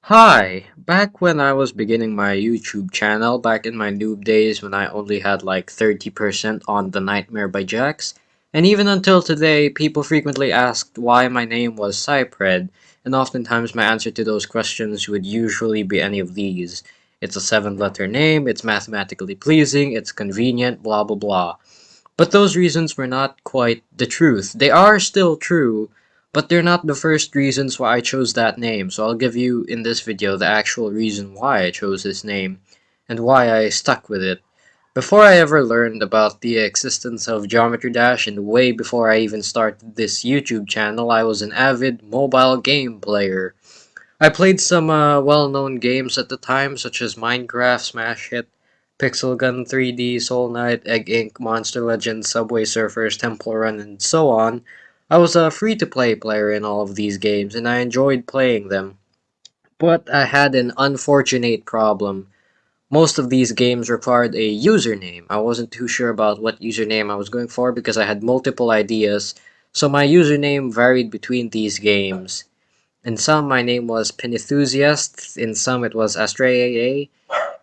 Hi! Back when I was beginning my YouTube channel, back in my noob days when I only had like 30% on The Nightmare by Jax, and even until today, people frequently asked why my name was SciPred, and oftentimes my answer to those questions would usually be any of these. It's a 7-letter name, it's mathematically pleasing, it's convenient, blah blah blah. But those reasons were not quite the truth. They are still true, but they're not the first reasons why I chose that name, so I'll give you in this video the actual reason why I chose this name, and why I stuck with it. Before I ever learned about the existence of Geometry Dash, and way before I even started this YouTube channel, I was an avid mobile game player. I played some well-known games at the time, such as Minecraft, Smash Hit, Pixel Gun 3D, Soul Knight, Egg Inc., Monster Legends, Subway Surfers, Temple Run, and so on. I was a free-to-play player in all of these games, and I enjoyed playing them. But I had an unfortunate problem. Most of these games required a username. I wasn't too sure about what username I was going for because I had multiple ideas, so my username varied between these games. In some, my name was Pinenthusiast. In some, it was Astrea.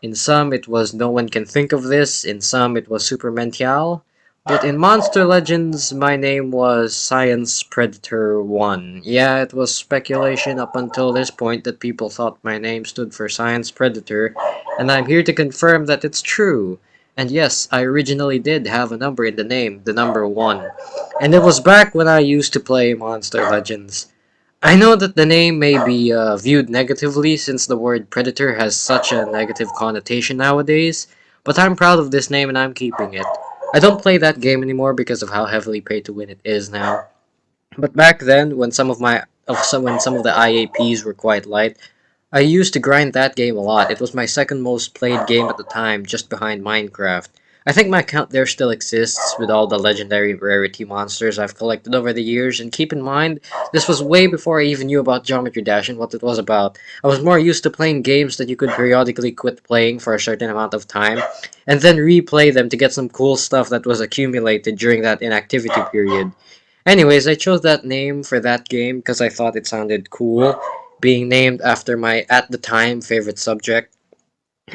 In some, it was No One Can Think of This. In some, it was Supermential. But in Monster Legends, my name was Science Predator 1. Yeah, it was speculation up until this point that people thought my name stood for Science Predator, and I'm here to confirm that it's true. And yes, I originally did have a number in the name, the number 1. And it was back when I used to play Monster Legends. I know that the name may be viewed negatively since the word predator has such a negative connotation nowadays, but I'm proud of this name and I'm keeping it. I don't play that game anymore because of how heavily pay to win it is now. But back then, when some of the IAPs were quite light, I used to grind that game a lot. It was my second most played game at the time, just behind Minecraft. I think my account there still exists with all the legendary rarity monsters I've collected over the years, and keep in mind, this was way before I even knew about Geometry Dash and what it was about. I was more used to playing games that you could periodically quit playing for a certain amount of time, and then replay them to get some cool stuff that was accumulated during that inactivity period. Anyways, I chose that name for that game because I thought it sounded cool, being named after my at the time favorite subject.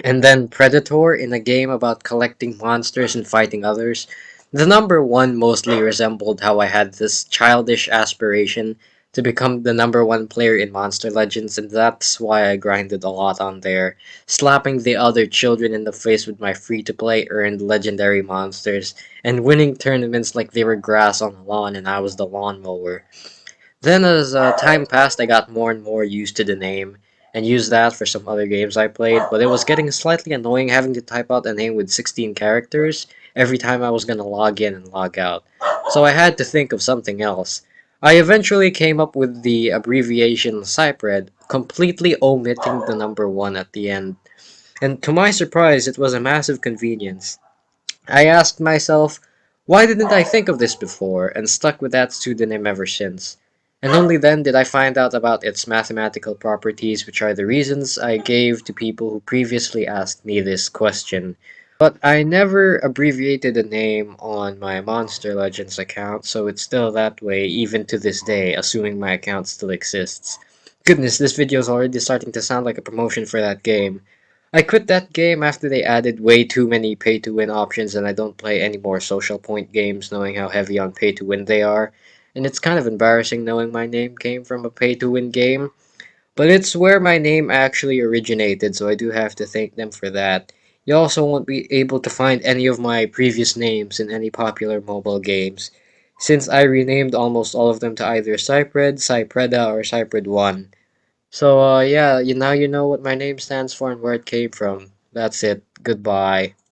And then Predator in a game about collecting monsters and fighting others. The number 1 mostly resembled how I had this childish aspiration to become the number 1 player in Monster Legends, and that's why I grinded a lot on there, slapping the other children in the face with my free-to-play earned legendary monsters, and winning tournaments like they were grass on a lawn and I was the lawnmower. Then as time passed, I got more and more used to the name, and used that for some other games I played, but it was getting slightly annoying having to type out a name with 16 characters every time I was gonna log in and log out. So I had to think of something else. I eventually came up with the abbreviation SciPred, completely omitting the number 1 at the end. And to my surprise, it was a massive convenience. I asked myself, why didn't I think of this before, and stuck with that pseudonym ever since. And only then did I find out about its mathematical properties, which are the reasons I gave to people who previously asked me this question. But I never abbreviated a name on my Monster Legends account, so it's still that way even to this day, assuming my account still exists. Goodness, this video is already starting to sound like a promotion for that game. I quit that game after they added way too many pay-to-win options, and I don't play any more social point games knowing how heavy on pay-to-win they are. And it's kind of embarrassing knowing my name came from a pay-to-win game, but it's where my name actually originated, so I do have to thank them for that. You also won't be able to find any of my previous names in any popular mobile games, since I renamed almost all of them to either SciPred, SciPreda, or SciPred 1. So, yeah, now you know what my name stands for and where it came from. That's it. Goodbye.